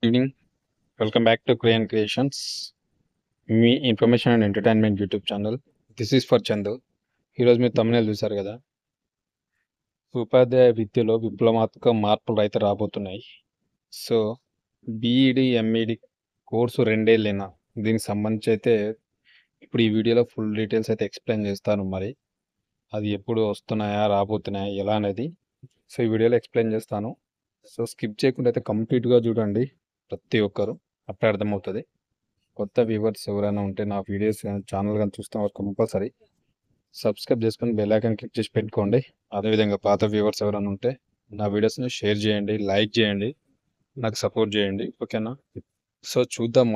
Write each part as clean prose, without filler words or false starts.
Evening. Welcome back to Kriyan Creations, మీ information and entertainment YouTube channel. This is for Chandu. ఈరోజు మీరు తమిళ చూశారు కదా, ఉపాధ్యాయ విద్యలో విప్లవాత్మక మార్పులు అయితే రాబోతున్నాయి. సో బీఈడి ఎంఈడి కోర్సు 2 ఏళ్ళైనా దీనికి సంబంధించి అయితే ఇప్పుడు ఈ వీడియోలో ఫుల్ డీటెయిల్స్ అయితే ఎక్స్ప్లెయిన్ చేస్తాను. మరి అది ఎప్పుడు వస్తున్నాయా, రాబోతున్నాయా, ఎలా అనేది సో ఈ వీడియోలో ఎక్స్ప్లెయిన్ చేస్తాను. సో స్కిప్ చేయకుండా అయితే కంప్లీట్గా చూడండి ప్రతి ఒక్కరు, అప్పుడే అర్థమవుతుంది. కొత్త వ్యూవర్స్ ఎవరైనా ఉంటే నా వీడియోస్ ఛానల్ కానీ చూస్తే వారు కంపల్సరీ సబ్స్క్రైబ్ చేసుకొని బెల్ ఐకాన్ క్లిక్ చేసి పెట్టుకోండి. అదేవిధంగా పాత వ్యూవర్స్ ఎవరైనా ఉంటే నా వీడియోస్ని షేర్ చేయండి, లైక్ చేయండి, నాకు సపోర్ట్ చేయండి, ఓకేనా? సో చూద్దాం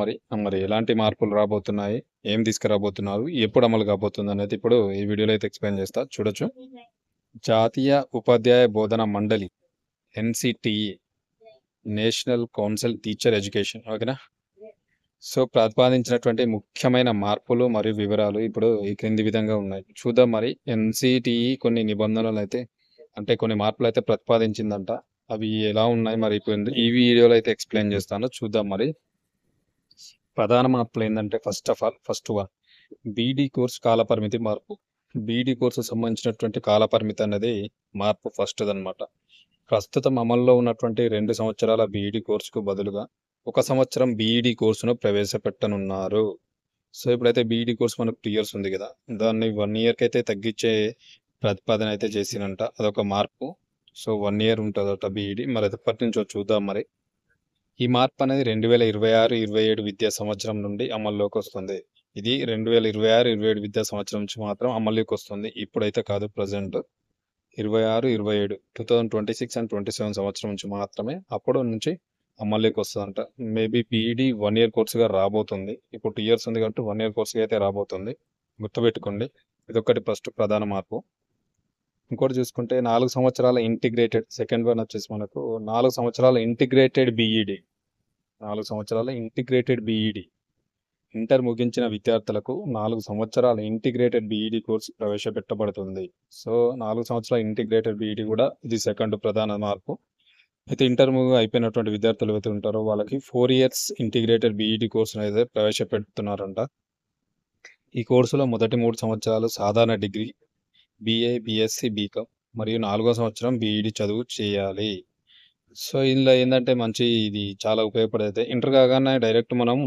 మరి ఎలాంటి మార్పులు రాబోతున్నాయి, ఏం తీసుకురాబోతున్నారు, ఎప్పుడు అమలు కాబోతుంది అనేది ఇప్పుడు ఈ వీడియోలో అయితే ఎక్స్ప్లెయిన్ చేస్తా. చూడొచ్చు. జాతీయ ఉపాధ్యాయ బోధన మండలి NCTE, national council teacher education, ఓకేనా? సో ప్రతిపాదించినటువంటి ముఖ్యమైన మార్పులు మరియు వివరాలు ఇప్పుడు ఈ క్రింది విధంగా ఉన్నాయి. చూద్దాం. మరి ఎన్సిటిఈ కొన్ని నిబంధనలు అయితే అంటే కొన్ని మార్పులు అయితే ప్రతిపాదించిందంట. అవి ఎలా ఉన్నాయి మరి ఇప్పుడు ఈ వీడియోలో అయితే ఎక్స్ప్లెయిన్ చేస్తాను. చూద్దాం. మరి ప్రధాన మార్పులు ఏంటంటే ఫస్ట్ వన్ బీడీ కోర్సు కాలపరిమితి మార్పు. బీడీ కోర్సు సంబంధించినటువంటి కాలపరిమితి అనేది మార్పు ఫస్ట్ అనమాట. ప్రస్తుతం అమల్లో ఉన్నటువంటి 2 సంవత్సరాల బీఈడి కోర్సుకు బదులుగా 1 సంవత్సరం బీఈడి కోర్సును ప్రవేశపెట్టనున్నారు. సో ఇప్పుడైతే బీఈడి కోర్సు మనకు 2 ఇయర్స్ ఉంది కదా, దాన్ని 1 ఇయర్కి అయితే తగ్గించే ప్రతిపాదన అయితే చేసినంట. అదొక మార్పు. సో 1 ఇయర్ ఉంటుందట బీఈడి. మరి అది ఎప్పటి నుంచో చూద్దాం. మరి ఈ మార్పు అనేది 2026-27 విద్యా సంవత్సరం నుండి అమల్లోకి వస్తుంది. ఇది 2026-27 విద్యా సంవత్సరం నుంచి మాత్రం అమల్లోకి వస్తుంది. ఇప్పుడైతే కాదు, ప్రజెంట్ 26-27 2026 అండ్ 27 సంవత్సరం నుంచి మాత్రమే అప్పుడు నుంచి అమల్లోకి వస్తుందంట. మేబీ బీఈడి 1 ఇయర్ కోర్సుగా రాబోతుంది. ఇప్పుడు 2 ఇయర్స్ ఉంది కాబట్టి 1 ఇయర్ కోర్సుగా అయితే రాబోతుంది. గుర్తుపెట్టుకోండి, ఇదొకటి ఫస్ట్ ప్రధాన మార్పు. ఇంకోటి చూసుకుంటే 4 సంవత్సరాల ఇంటిగ్రేటెడ్, సెకండ్ వన్ వచ్చేసి మనకు 4 సంవత్సరాల ఇంటిగ్రేటెడ్ బీఈడి. 4 సంవత్సరాల ఇంటిగ్రేటెడ్ బీఈడి, ఇంటర్ ముగించిన విద్యార్థులకు 4 సంవత్సరాల ఇంటిగ్రేటెడ్ బీఈడి కోర్సు ప్రవేశపెట్టబడుతుంది. సో 4 సంవత్సరాల ఇంటిగ్రేటెడ్ బీఈడి కూడా ఇది సెకండ్ ప్రధాన మార్పు. అయితే ఇంటర్ అయిపోయినటువంటి విద్యార్థులు అయితే ఉంటారో వాళ్ళకి 4 ఇయర్స్ ఇంటిగ్రేటెడ్ బీఈడి కోర్సును అయితే ప్రవేశపెడుతున్నారంట. ఈ కోర్సులో మొదటి 3 సంవత్సరాలు సాధారణ డిగ్రీ, బీఏ, బీఎస్సీ, బీకామ్ మరియు 4వ సంవత్సరం బీఈడి చదువు చేయాలి. సో ఇందులో ఏంటంటే మంచి ఇది చాలా ఉపయోగపడేది. ఇంటర్ కాగానే డైరెక్ట్ మనం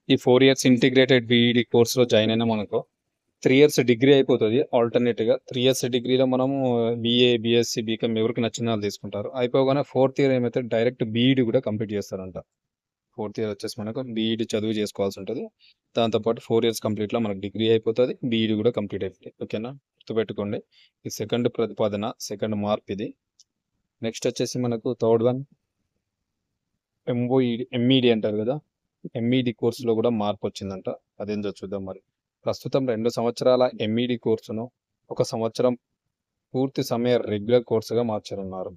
ఈ 4 ఇయర్స్ ఇంటిగ్రేటెడ్ బీఈడి కోర్సులో జాయిన్ అయినా మనకు 3 ఇయర్స్ డిగ్రీ అయిపోతుంది. ఆల్టర్నేట్గా 3 ఇయర్స్ డిగ్రీలో మనము బీఏ, బీఎస్సీ, బీకామ్ ఎవరికి నచ్చిన వాళ్ళు తీసుకుంటారు. అయిపోగానే 4th ఇయర్ ఏమైతే డైరెక్ట్ బీఈడి కూడా కంప్లీట్ చేస్తారంట. 4th ఇయర్ వచ్చేసి మనకు బీఈడి చదువు చేసుకోవాల్సి ఉంటుంది. దాంతోపాటు 4 ఇయర్స్ కంప్లీట్లో మనకు డిగ్రీ అయిపోతుంది, బీఈడి కూడా కంప్లీట్ అయిపోతుంది. ఓకేనా, గుర్తుపెట్టుకోండి. ఈ సెకండ్ ప్రతిపాదన, సెకండ్ మార్ప్ ఇది. నెక్స్ట్ వచ్చేసి మనకు థర్డ్ వన్ ఎంఈడి అంటారు కదా, ఎంఈడి కోర్సులో కూడా మార్పు వచ్చిందంట. అదేందో చూద్దాం. మరి ప్రస్తుతం 2 సంవత్సరాల ఎంఈడి కోర్సును 1 సంవత్సరం పూర్తి సమయ రెగ్యులర్ కోర్సుగా మార్చనున్నారు.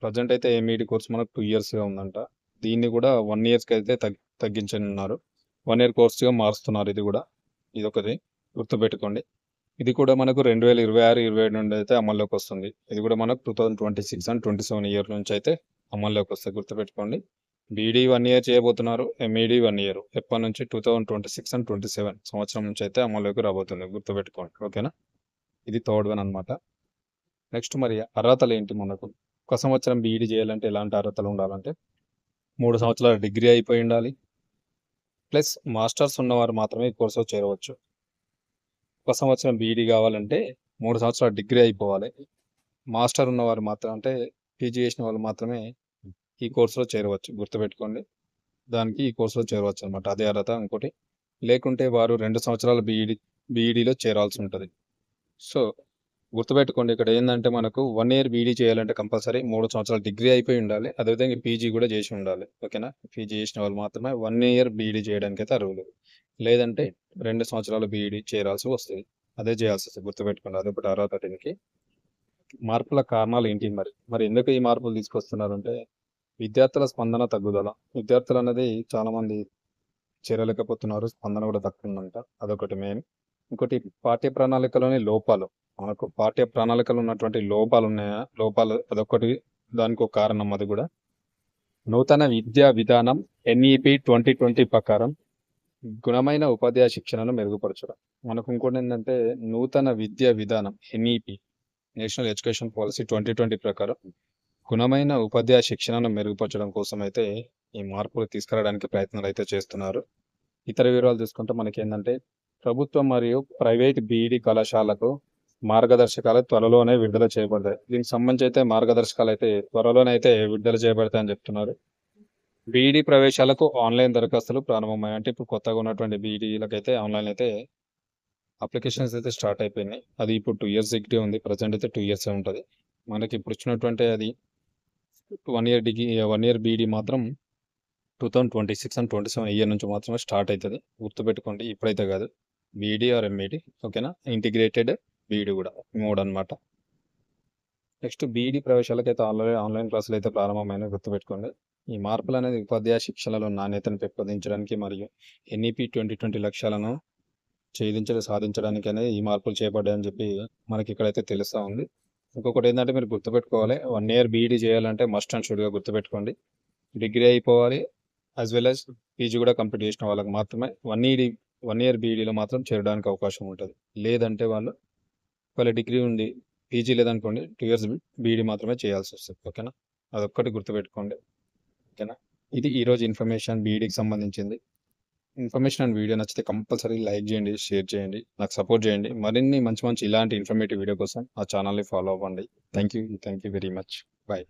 ప్రజెంట్ అయితే ఎంఈడి కోర్సు మనకు 2 ఇయర్స్గా ఉందంట. దీన్ని కూడా 1 ఇయర్స్కి అయితే తగ్గించనున్నారు. 1 ఇయర్ కోర్సుగా మారుస్తున్నారు. ఇది కూడా ఇదొకటి గుర్తుపెట్టుకోండి. ఇది కూడా మనకు 2026-27 నుండి అయితే అమల్లోకి వస్తుంది. ఇది కూడా మనకు 2026 అండ్ 27 ఇయర్ నుంచి అయితే అమల్లోకి వస్తుంది. గుర్తుపెట్టుకోండి. బీఈడి 1 ఇయర్ చేయబోతున్నారు, ఎంఈడి 1 ఇయర్. ఎప్పటి నుంచి 2026 అండ్ 27 సంవత్సరం నుంచి అయితే అమల్లోకి రాబోతుంది. గుర్తుపెట్టుకోండి, ఓకేనా? ఇది థర్డ్ వన్ అనమాట. నెక్స్ట్ మరి అర్హతలు ఏంటి? మనకు 1 సంవత్సరం బీఈడి చేయాలంటే ఎలాంటి అర్హతలు ఉండాలంటే 3 సంవత్సరాల డిగ్రీ అయిపోయి ఉండాలి, ప్లస్ మాస్టర్స్ ఉన్నవారు మాత్రమే ఈ కోర్సులో చేరవచ్చు. 1 సంవత్సరం బీఈడి కావాలంటే 3 సంవత్సరాల డిగ్రీ అయిపోవాలి. మాస్టర్ ఉన్నవారు మాత్రం, అంటే పీజీ చేసిన వాళ్ళు మాత్రమే ఈ కోర్సులో చేరవచ్చు. గుర్తుపెట్టుకోండి, దానికి ఈ కోర్సులో చేరవచ్చు అనమాట. అదే అర్హత. ఇంకోటి లేకుంటే వారు 2 సంవత్సరాల బీఈడిలో చేరాల్సి ఉంటుంది. సో గుర్తుపెట్టుకోండి, ఇక్కడ ఏంటంటే మనకు 1 ఇయర్ బీఈడి చేయాలంటే కంపల్సరీ 3 సంవత్సరాల డిగ్రీ అయిపోయి ఉండాలి. అదేవిధంగా పీజీ కూడా చేసి ఉండాలి. ఓకేనా, పీజీ చేసిన వాళ్ళు మాత్రమే 1 ఇయర్ బీఈడి చేయడానికి అయితే అర్హులు. లేదంటే 2 సంవత్సరాల బీఈడి చేరాల్సి వస్తుంది. అదే చేయాల్సి వస్తుంది. గుర్తుపెట్టుకోండి, అదొకటి అర్హత. దీనికి మార్పుల కారణాలు ఏంటి? మరి ఎందుకు ఈ మార్పులు తీసుకొస్తున్నారంటే విద్యార్థుల స్పందన తగ్గుదల. విద్యార్థులు అనేది చాలా మంది చేరలేకపోతున్నారు, స్పందన కూడా తక్కువందంట. అదొకటి మెయిన్. ఇంకోటి పాఠ్య ప్రణాళికలోని లోపాలు. మనకు పాఠ్య ప్రణాళికలు ఉన్నటువంటి లోపాలు ఉన్నాయా, లోపాలు అదొకటి, దానికి ఒక కారణం. అది కూడా నూతన విద్యా విధానం ఎన్ఈపి 2020 ప్రకారం గుణమైన ఉపాధ్యాయ శిక్షణను మెరుగుపరచడం. మనకు ఇంకోటి ఏంటంటే నూతన విద్యా విధానం ఎన్ఈపి నేషనల్ ఎడ్యుకేషన్ పాలసీ 2020 ప్రకారం గుణమైన ఉపాధ్యాయ శిక్షణను మెరుగుపరచడం కోసం అయితే ఈ మార్పులు తీసుకురావడానికి ప్రయత్నాలు అయితే చేస్తున్నారు. ఇతర వివరాలు చూసుకుంటే మనకేందంటే ప్రభుత్వం మరియు ప్రైవేట్ బీఈడి కళాశాలకు మార్గదర్శకాలు త్వరలోనే విడుదల చేయబడతాయి. దీనికి సంబంధించి అయితే మార్గదర్శకాలు అయితే త్వరలోనే అయితే విడుదల చేయబడతాయని చెప్తున్నారు. బీఈడి ప్రవేశాలకు ఆన్లైన్ దరఖాస్తులు ప్రారంభమయ్యాయి. అంటే ఇప్పుడు కొత్తగా ఉన్నటువంటి బీఈడీలకైతే ఆన్లైన్ అయితే అప్లికేషన్స్ అయితే స్టార్ట్ అయిపోయినాయి. అది ఇప్పుడు 2 ఇయర్స్ డిగ్రీ ఉంది. ప్రజెంట్ అయితే 2 ఇయర్స్ ఉంటుంది. మనకి ఇప్పుడు వచ్చినటువంటి అది 1 ఇయర్ డిగ్రీ 1 ఇయర్ బీఈడీ మాత్రం 2026 అండ్ 27 ఇయర్ నుంచి మాత్రమే స్టార్ట్ అవుతుంది. గుర్తుపెట్టుకోండి, ఇప్పుడైతే కాదు. బీఈడీ ఆర్ ఎంఈడీ, ఓకేనా? ఇంటిగ్రేటెడ్ బీఈడీ కూడా 3 అనమాట. నెక్స్ట్ బీఈడీ ప్రవేశాలకైతే ఆన్లైన్ క్లాసులు అయితే ప్రారంభమైన గుర్తుపెట్టుకోండి. ఈ మార్పులు అనేది ఉపాధ్యాయ శిక్షణలో నాణ్యతను పెంపొందించడానికి మరియు ఎన్ఈపి 2020 లక్ష్యాలను సాధించడానికి అనేది ఈ మార్పులు చేపడ్డాయని చెప్పి మనకి ఇక్కడైతే తెలుస్తూ ఉంది. ఇంకొకటి ఏంటంటే మీరు గుర్తుపెట్టుకోవాలి, 1 ఇయర్ బీఈడీ చేయాలంటే మస్ట్ అండ్ షుడ్గా గుర్తుపెట్టుకోండి. డిగ్రీ అయిపోవాలి, యాజ్ వెల్ యాజ్ పీజీ కూడా కంప్లీట్ చేసిన వాళ్ళకి మాత్రమే 1 ఇయర్ బీఈడీలో మాత్రం చేరడానికి అవకాశం ఉంటుంది. లేదంటే వాళ్ళ డిగ్రీ ఉండి పీజీ లేదనుకోండి 2 ఇయర్స్ బీఈడీ మాత్రమే చేయాల్సి వస్తుంది. ఓకేనా? అదొక్కటి గుర్తుపెట్టుకోండి. ఓకేనా? ఇది ఈరోజు ఇన్ఫర్మేషన్ బీఈడీకి సంబంధించింది. ఇన్ఫర్మేషన్ అండ్ వీడియో నచ్చితే కంపల్సరీ లైక్ చేయండి, షేర్ చేయండి, నాకు సపోర్ట్ చేయండి. మరిన్ని మంచి ఇలాంటి ఇన్ఫర్మేటివ్ వీడియో కోసం ఆ ఛానల్ని ఫాలో అవ్వండి. Thank you very much. Bye.